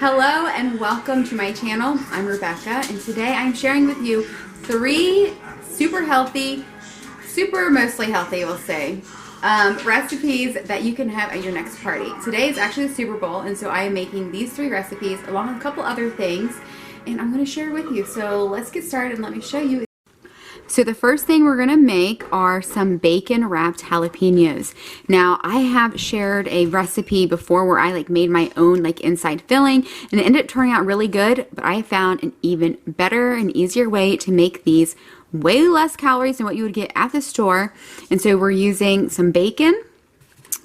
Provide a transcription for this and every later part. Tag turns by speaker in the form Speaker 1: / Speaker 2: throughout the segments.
Speaker 1: Hello and welcome to my channel. I'm Rebecca and today I'm sharing with you 3 super healthy, mostly healthy we'll say, recipes that you can have at your next party. Today is actually the Super Bowl and so I am making these 3 recipes along with a couple other things and I'm going to share with you. So let's get started and let me show you. So the first thing we're gonna make are some bacon wrapped jalapenos. Now I have shared a recipe before where I made my own inside filling and it ended up turning out really good, but I found an even better and easier way to make these way less calories than what you would get at the store. And so we're using some bacon.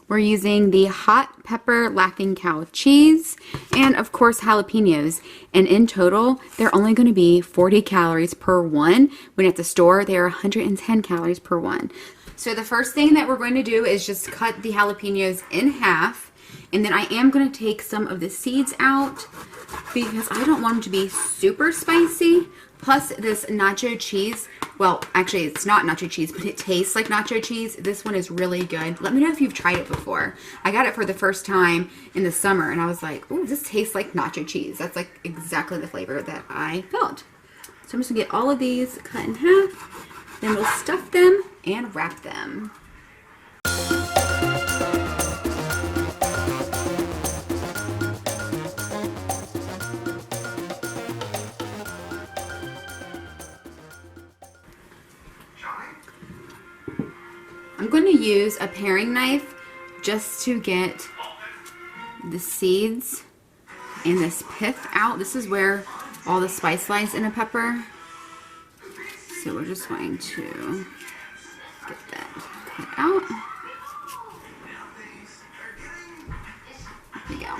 Speaker 1: We're using the hot pepper Laughing Cow cheese and of course jalapenos, and in total they're only going to be 40 calories per one, when at the store they are 110 calories per one. So the first thing that we're going to do is just cut the jalapenos in half, and then I am going to take some of the seeds out because I don't want them to be super spicy. Plus this nacho cheese, well actually it's not nacho cheese, but it tastes like nacho cheese. This one is really good. Let me know if you've tried it before. I got it for the first time in the summer and I was like, ooh, this tastes like nacho cheese. That's exactly the flavor that I felt. So I'm just gonna get all of these cut in half, then we'll stuff them and wrap them. I'm going to use a paring knife just to get the seeds and this pith out. This is where all the spice lies in a pepper. So we're just going to get that cut out. There we go.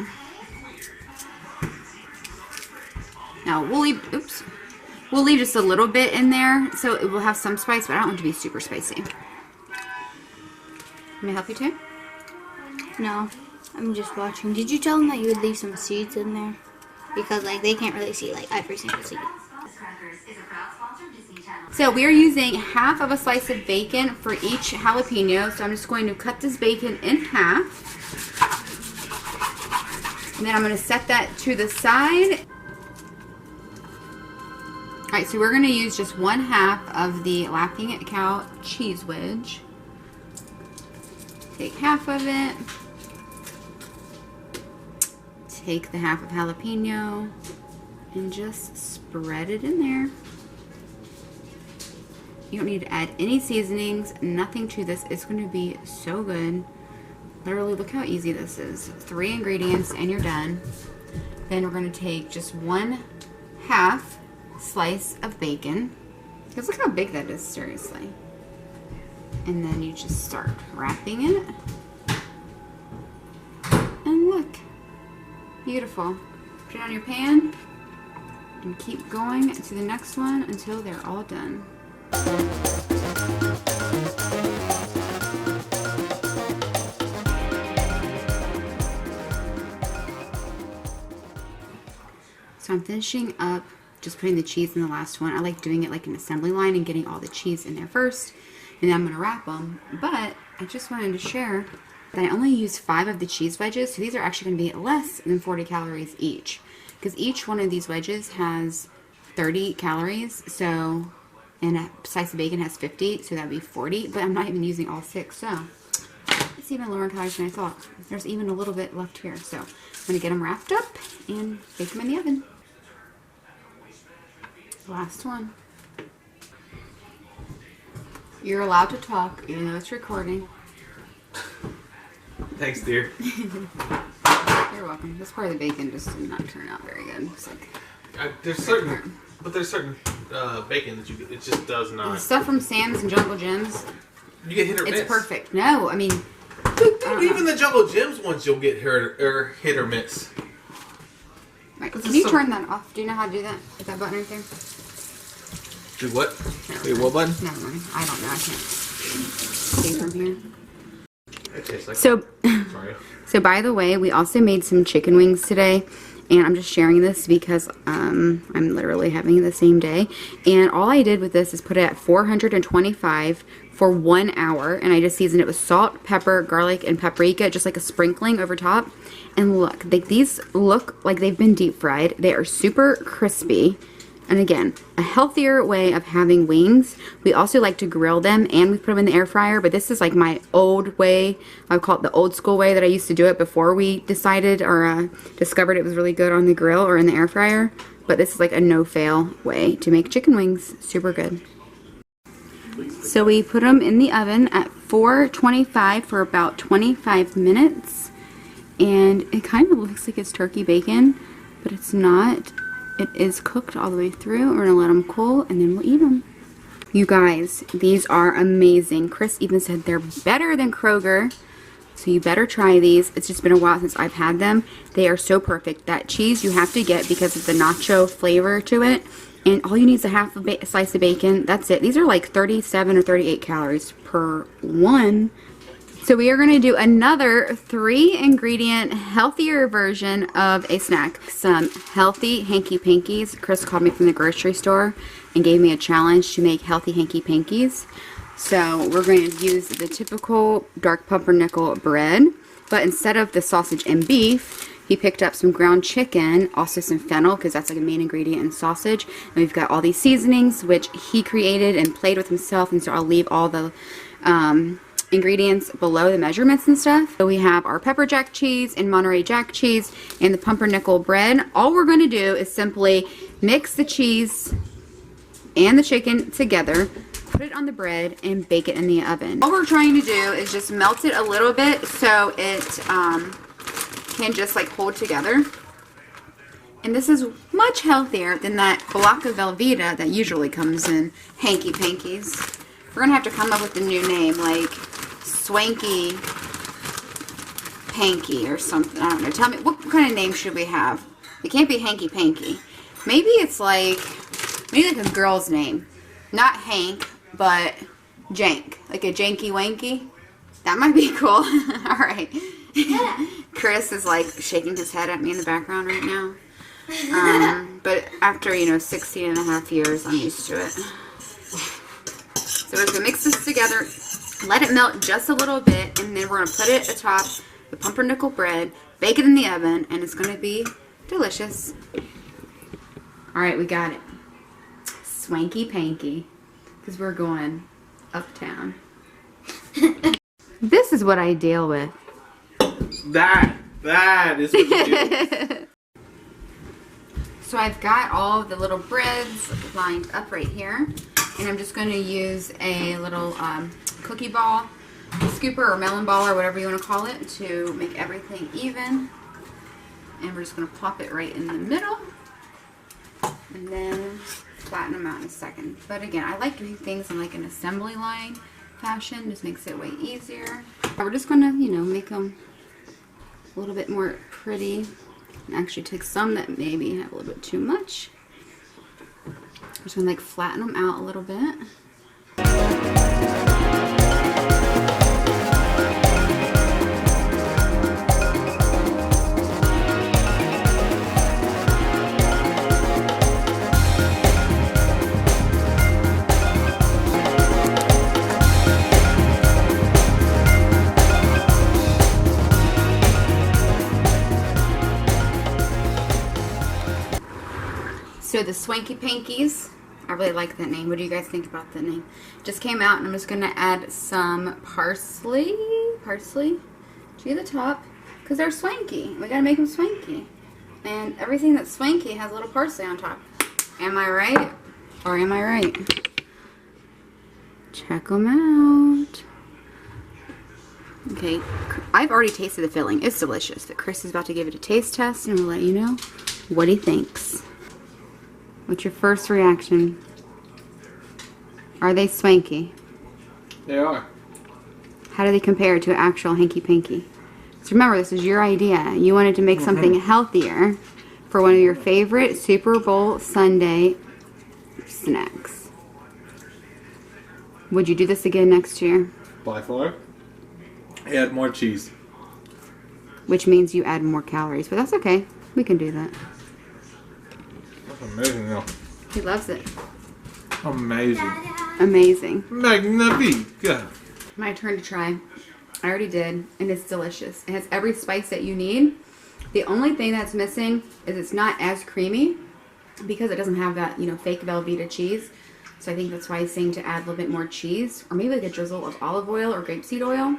Speaker 1: Now we'll leave just a little bit in there so it will have some spice, but I don't want it to be super spicy. Can I help you too?
Speaker 2: No, I'm just watching. Did you tell them that you would leave some seeds in there? Because they can't really see every single seed.
Speaker 1: So we are using half of a slice of bacon for each jalapeno. So I'm just going to cut this bacon in half. And then I'm going to set that to the side. Alright, so we're going to use just 1/2 of the Laughing Cow cheese wedge. Take half of it, take the half of jalapeno, and just spread it in there. You don't need to add any seasonings, nothing to this. It's going to be so good. Literally, look how easy this is. 3 ingredients and you're done. Then we're going to take just 1/2 slice of bacon. Because look how big that is, seriously. And then you just start wrapping it. And look, beautiful. Put it on your pan and keep going to the next one until they're all done. So I'm finishing up just putting the cheese in the last one. I like doing it like an assembly line and getting all the cheese in there first. And then I'm going to wrap them, but I just wanted to share that I only used 5 of the cheese wedges, so these are actually going to be less than 40 calories each, because each one of these wedges has 30 calories, so, and a slice of bacon has 50, so that would be 40, but I'm not even using all 6, so it's even lower in calories than I thought. There's even a little bit left here, so I'm going to get them wrapped up and bake them in the oven. Last one. You're allowed to talk, even though it's recording.
Speaker 3: Thanks, dear.
Speaker 1: You're welcome. This part of the bacon just did not turn out very good. It's
Speaker 3: there's certain bacon that it just does not.
Speaker 1: The stuff from Sam's and Jungle Jim's.
Speaker 3: You get hit or miss.
Speaker 1: It's perfect. No, I mean.
Speaker 3: Even the Jungle Jim's ones you'll get hit or miss.
Speaker 1: Right. Can you turn that off? Do you know how to do that? Is that button right there?
Speaker 3: Do what? Wait, what button?
Speaker 1: Never mind. I don't know. I can't see from here.
Speaker 3: It tastes like
Speaker 1: So by the way, we also made some chicken wings today, and I'm just sharing this because I'm literally having it the same day. And all I did with this is put it at 425 for 1 hour, and I just seasoned it with salt, pepper, garlic, and paprika, just like a sprinkling over top. And look, these look like they've been deep fried. They are super crispy. And again, a healthier way of having wings. We also like to grill them and we put them in the air fryer, but this is like my old way. I call it the old school way that I used to do it before we decided or discovered it was really good on the grill or in the air fryer. But this is like a no-fail way to make chicken wings. Super good. So we put them in the oven at 425 for about 25 minutes. And it kind of looks like it's turkey bacon, but it's not. It is cooked all the way through. We're gonna let them cool and then we'll eat them. You guys, these are amazing. Chris even said they're better than Kroger, so you better try these. It's just been a while since I've had them. They are so perfect. That cheese you have to get because of the nacho flavor to it. And all you need is a half a slice of bacon. That's it. These are like 37 or 38 calories per one. So we are going to do another 3-ingredient healthier version of a snack. Some healthy Hanky Pankies. Chris called me from the grocery store and gave me a challenge to make healthy Hanky Pankies. So we're going to use the typical dark pumpernickel bread, but instead of the sausage and beef, he picked up some ground chicken, also some fennel, because that's like a main ingredient in sausage. And we've got all these seasonings, which he created and played with himself, and so I'll leave all the ingredients below, the measurements and stuff. So we have our pepper jack cheese and Monterey Jack cheese and the pumpernickel bread. All we're going to do is simply mix the cheese and the chicken together, put it on the bread, and bake it in the oven. All we're trying to do is just melt it a little bit so it can just like hold together. And this is much healthier than that Blocca Velveeta that usually comes in Hanky Pankies. We're gonna have to come up with a new name, like Swanky Panky or something. I don't know. Tell me, what kind of name should we have? It can't be Hanky Panky. Maybe it's like, maybe like a girl's name. Not Hank, but Jank. Like a Janky Wanky. That might be cool. Alright. Chris is like shaking his head at me in the background right now. But after, 16 and a half years, I'm used to it. So we're going to mix this together, let it melt just a little bit, and then we're going to put it atop the pumpernickel bread, bake it in the oven, and it's going to be delicious. Alright, we got it. Swanky Panky, because we're going uptown. This is what I deal with.
Speaker 3: That is what you do.
Speaker 1: So I've got all of the little breads lined up right here. And I'm just going to use a little cookie ball, scooper or melon ball or whatever you want to call it to make everything even. And we're just going to plop it right in the middle. And then flatten them out in a second. But again, I like doing things in like an assembly line fashion. Just makes it way easier. We're just going to, make them a little bit more pretty. And actually take some that maybe have a little bit too much. I'm just going to flatten them out a little bit. So the Swanky Pankies, I really like that name. What do you guys think about that name? Just came out, and I'm just going to add some parsley to the top, because they're swanky. We got to make them swanky. And everything that's swanky has a little parsley on top. Am I right? Or am I right? Check them out. Okay, I've already tasted the filling. It's delicious, but Chris is about to give it a taste test, and we'll let you know what he thinks. What's your first reaction? Are they swanky?
Speaker 3: They are.
Speaker 1: How do they compare to an actual Hanky Panky? So remember, this is your idea. You wanted to make something healthier for one of your favorite Super Bowl Sunday snacks. Would you do this again next year?
Speaker 3: By far. Add more cheese.
Speaker 1: Which means you add more calories, but that's okay. We can do that.
Speaker 3: That's amazing, though.
Speaker 1: He loves it.
Speaker 3: Amazing.
Speaker 1: Amazing.
Speaker 3: Magnifique.
Speaker 1: My turn to try. I already did, and it's delicious. It has every spice that you need. The only thing that's missing is it's not as creamy because it doesn't have that, you know, fake Velveeta cheese. So I think that's why he's saying to add a little bit more cheese, or maybe like a drizzle of olive oil or grapeseed oil.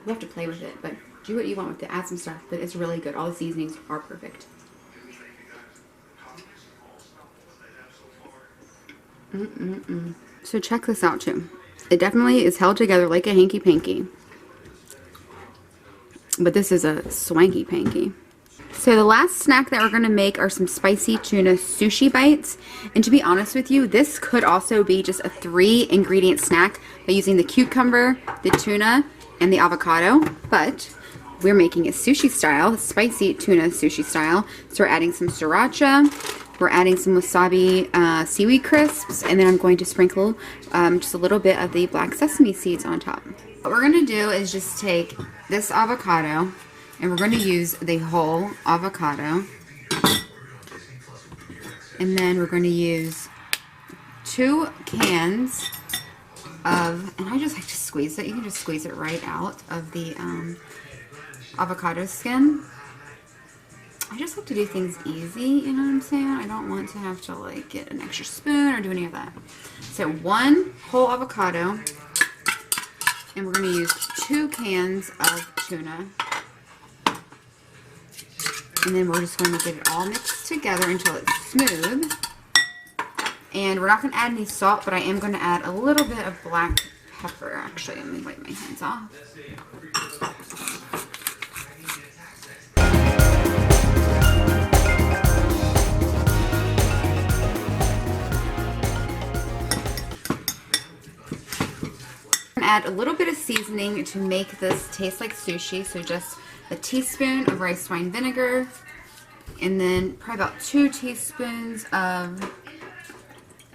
Speaker 1: We'll have to play with it, but do what you want with it. Add some stuff, but it's really good. All the seasonings are perfect. So check this out too. It definitely is held together like a Hanky Panky, but this is a Swanky Panky. So the last snack that we're going to make are some spicy tuna sushi bites. And to be honest with you, this could also be just a 3-ingredient snack by using the cucumber, the tuna, and the avocado. But we're making it sushi style, spicy tuna sushi style. So we're adding some sriracha, we're adding some wasabi seaweed crisps, and then I'm going to sprinkle just a little bit of the black sesame seeds on top. What we're going to do is just take this avocado, and we're going to use the whole avocado. And then we're going to use 2 cans of, and I just like to squeeze it. You can just squeeze it right out of the avocado skin. I just like to do things easy, you know what I'm saying? I don't want to have to like get an extra spoon or do any of that. So 1 whole avocado, and we're going to use 2 cans of tuna. And then we're just going to get it all mixed together until it's smooth. And we're not going to add any salt, but I am going to add a little bit of black pepper. Actually, let me wipe my hands off. Add a little bit of seasoning to make this taste like sushi. So just a teaspoon of rice wine vinegar, and then probably about 2 teaspoons of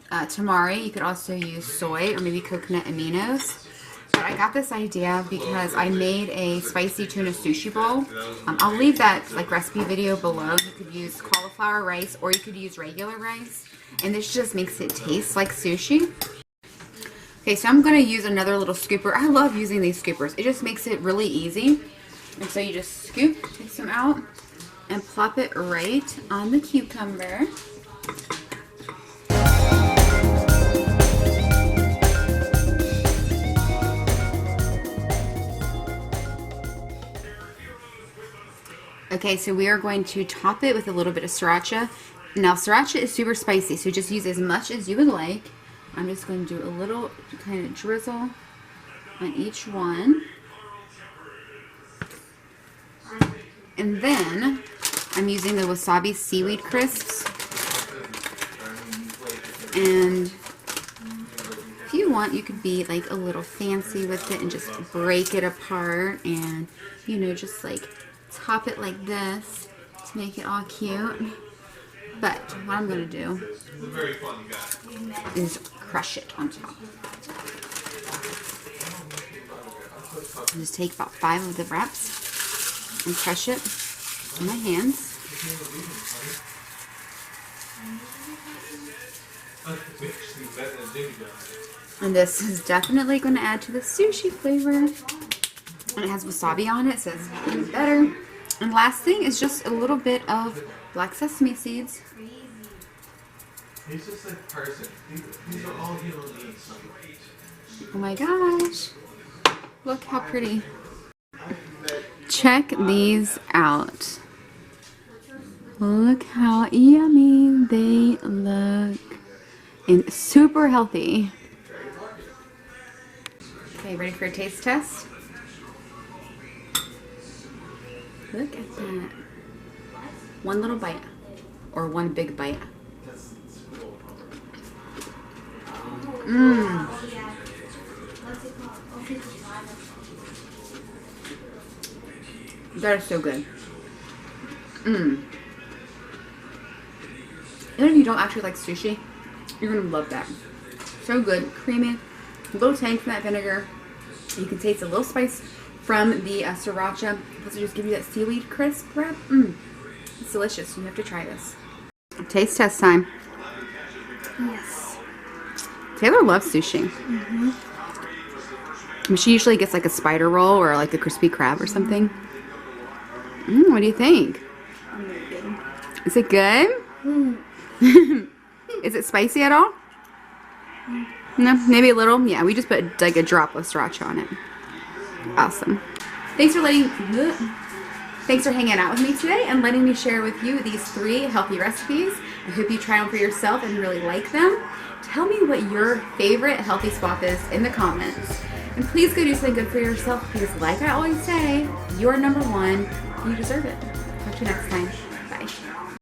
Speaker 1: tamari. You could also use soy or maybe coconut aminos. But I got this idea because I made a spicy tuna sushi bowl. I'll leave that like recipe video below. You could use cauliflower rice or you could use regular rice, and this just makes it taste like sushi. Okay, so I'm going to use another little scooper. I love using these scoopers. It just makes it really easy. And so you just scoop, take some out, and plop it right on the cucumber. Okay, so we are going to top it with a little bit of sriracha. Now, sriracha is super spicy, so just use as much as you would like. I'm just going to do a little kind of drizzle on each one. And then I'm using the wasabi seaweed crisps. And if you want, you could be like a little fancy with it and just break it apart and, you know, just like top it like this to make it all cute. But what I'm going to do is crush it on top. Just take about 5 of the wraps and crush it in my hands. And this is definitely going to add to the sushi flavor. And it has wasabi on it, so it's even better. And last thing is just a little bit of black sesame seeds.
Speaker 3: He's just like person. These are all human beings.
Speaker 1: Oh my gosh. Look how pretty. Check these out. Look how yummy they look. And super healthy. Okay, ready for a taste test? Look at that. One little bite. Or one big bite. Mmm. That is so good. Mmm. Even if you don't actually like sushi, you're going to love that. So good. Creamy. A little tang from that vinegar. You can taste a little spice from the sriracha. Plus, just give you that seaweed crisp wrap. Mmm. It's delicious. You have to try this. Taste test time.
Speaker 2: Yes.
Speaker 1: Taylor loves sushi. She usually gets like a spider roll or like a crispy crab or something. What do you think? Is it good? Is it spicy at all? No, maybe a little. Yeah, we just put like a drop of sriracha on it. Awesome. Thanks for hanging out with me today and letting me share with you these 3 healthy recipes. I hope you try them for yourself and really like them. Tell me what your favorite healthy swap is in the comments. And please go do something good for yourself because like I always say, you're number 1. You deserve it. Talk to you next time.